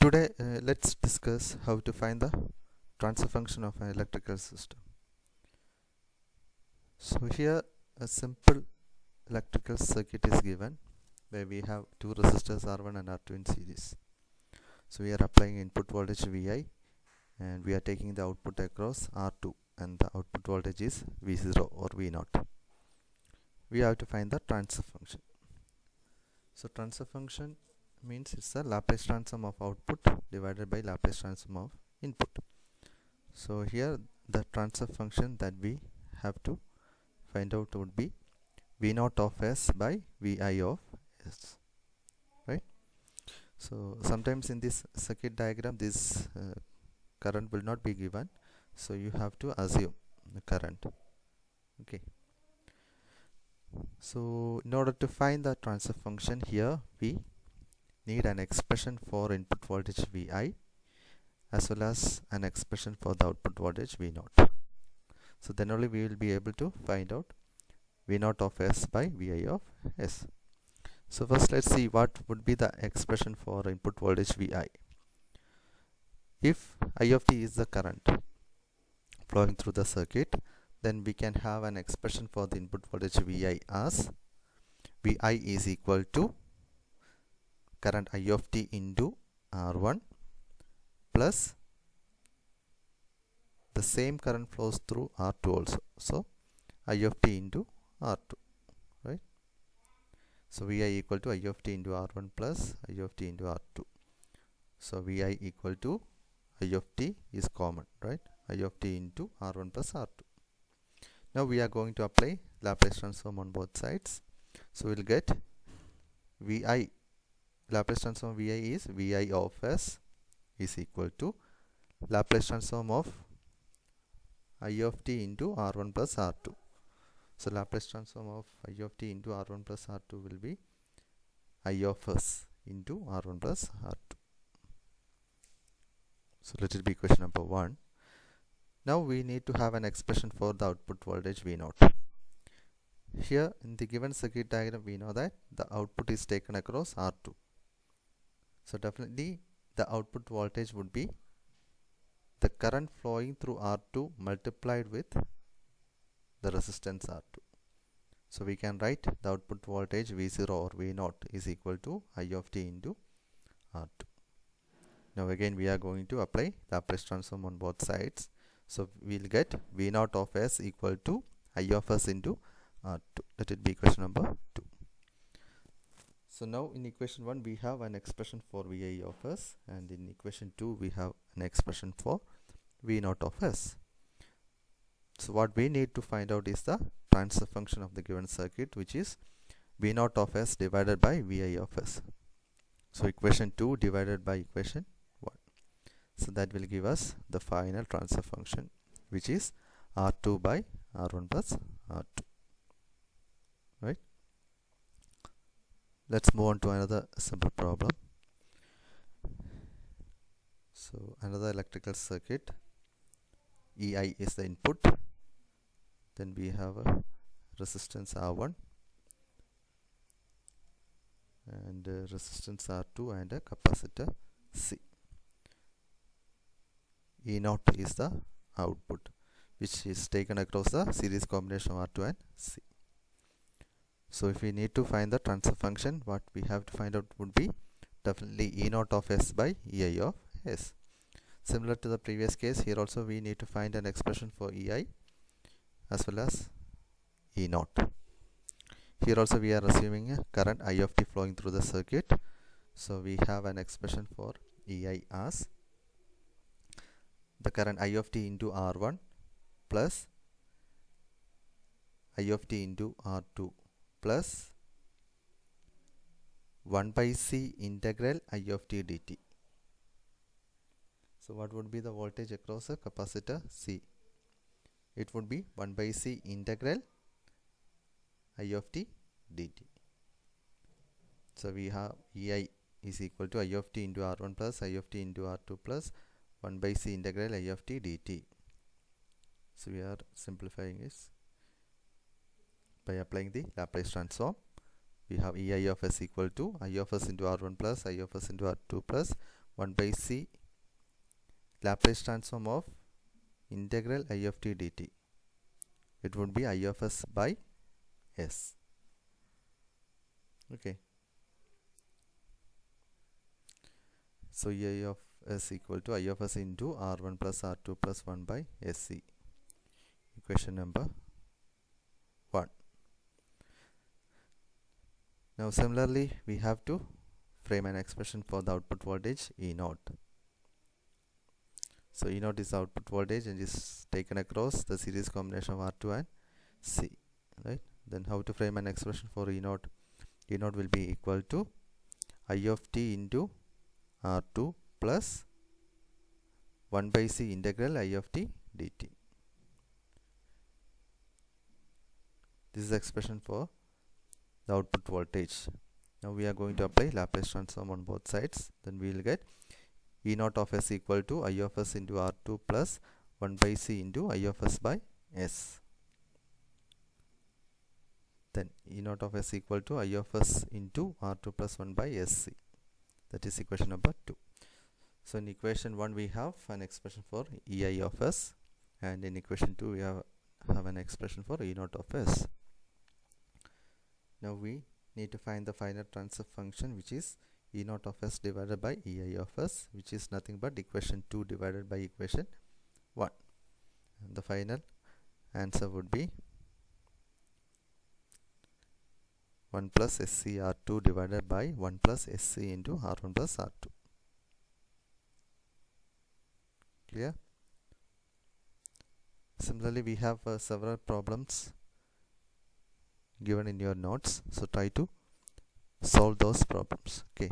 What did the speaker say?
Today, let's discuss how to find the transfer function of an electrical system. So here a simple electrical circuit is given where we have two resistors R1 and R2 in series. So we are applying input voltage Vi and we are taking the output across R2 and the output voltage is V0 or V0. We have to find the transfer function. So transfer function means it's the Laplace transform of output divided by Laplace transform of input. So here the transfer function that we have to find out would be V0 of S by Vi of S, right? So sometimes in this circuit diagram this current will not be given, so you have to assume the current. Okay, so in order to find the transfer function, here we need an expression for input voltage Vi as well as an expression for the output voltage V0. So then only we will be able to find out V0 of S by Vi of S. So first let's see what would be the expression for input voltage Vi. If I of t is the current flowing through the circuit, then we can have an expression for the input voltage Vi as Vi is equal to current I of t into R1 plus the same current flows through R2 also. So I of t into R2, right? So Vi equal to I of t into R1 plus I of t into R2. So Vi equal to I of t is common, right? I of t into R1 plus R2. Now we are going to apply Laplace transform on both sides. So we'll get Vi, Laplace transform Vi is Vi of S is equal to Laplace transform of I of t into R1 plus R2. So Laplace transform of I of t into R1 plus R2 will be I of S into R1 plus R2. So let it be equation number 1. Now we need to have an expression for the output voltage V0. Here in the given circuit diagram we know that the output is taken across R2. So definitely the output voltage would be the current flowing through R2 multiplied with the resistance R2. So we can write the output voltage V0 or V0 is equal to I of t into R2. Now again we are going to apply Laplace transform on both sides. So we will get V0 of S equal to I of S into R2. Let it be equation number 2. So now in equation 1 we have an expression for Vi of S, and in equation 2 we have an expression for V0 of S. So what we need to find out is the transfer function of the given circuit, which is V0 of S divided by Vi of S. So equation 2 divided by equation 1. So that will give us the final transfer function, which is R2 by R1 plus R2. Right? Let's move on to another simple problem. So another electrical circuit. Ei is the input. Then we have a resistance R1 and a resistance R2 and a capacitor C. E0 is the output, which is taken across the series combination of R2 and C. So if we need to find the transfer function, what we have to find out would be definitely E0 of S by Ei of S. Similar to the previous case, here also we need to find an expression for Ei as well as E0. Here also we are assuming a current I of t flowing through the circuit. So we have an expression for Ei as the current I of t into R1 plus I of t into R2 plus 1 by C integral I of t dt. So what would be the voltage across a capacitor C? It would be 1 by C integral I of t dt. So we have Ei is equal to I of t into R1 plus I of t into R2 plus 1 by C integral I of t dt. So we are simplifying this by applying the Laplace transform. We have Ei of S equal to I of S into R1 plus I of S into R2 plus 1 by c Laplace transform of integral I of t dt. It would be I of s by s. Okay. So I of s equal to I of s into r1 plus r2 plus 1 by sc. Equation number 1. Now similarly we have to frame an expression for the output voltage E naught. So E naught is the output voltage and is taken across the series combination of R2 and C, right? Then how to frame an expression for E naught? E naught will be equal to I of t into R2 plus 1 by C integral I of t dt. This is the expression for the output voltage. Now we are going to apply Laplace transform on both sides. Then we will get E naught of s equal to I of s into R2 plus 1 by C into I of s by s. Then E naught of s equal to I of s into R2 plus 1 by sc. That is equation number 2. So in equation 1 we have an expression for Ei of s, and in equation 2 we have an expression for E naught of s. Now we need to find the final transfer function, which is E naught of s divided by Ei of s, which is nothing but equation 2 divided by equation 1. And the final answer would be 1 plus SCR2 divided by 1 plus SC into R1 plus R2. Clear? Similarly, we have several problems given in your notes, so try to solve those problems. Okay.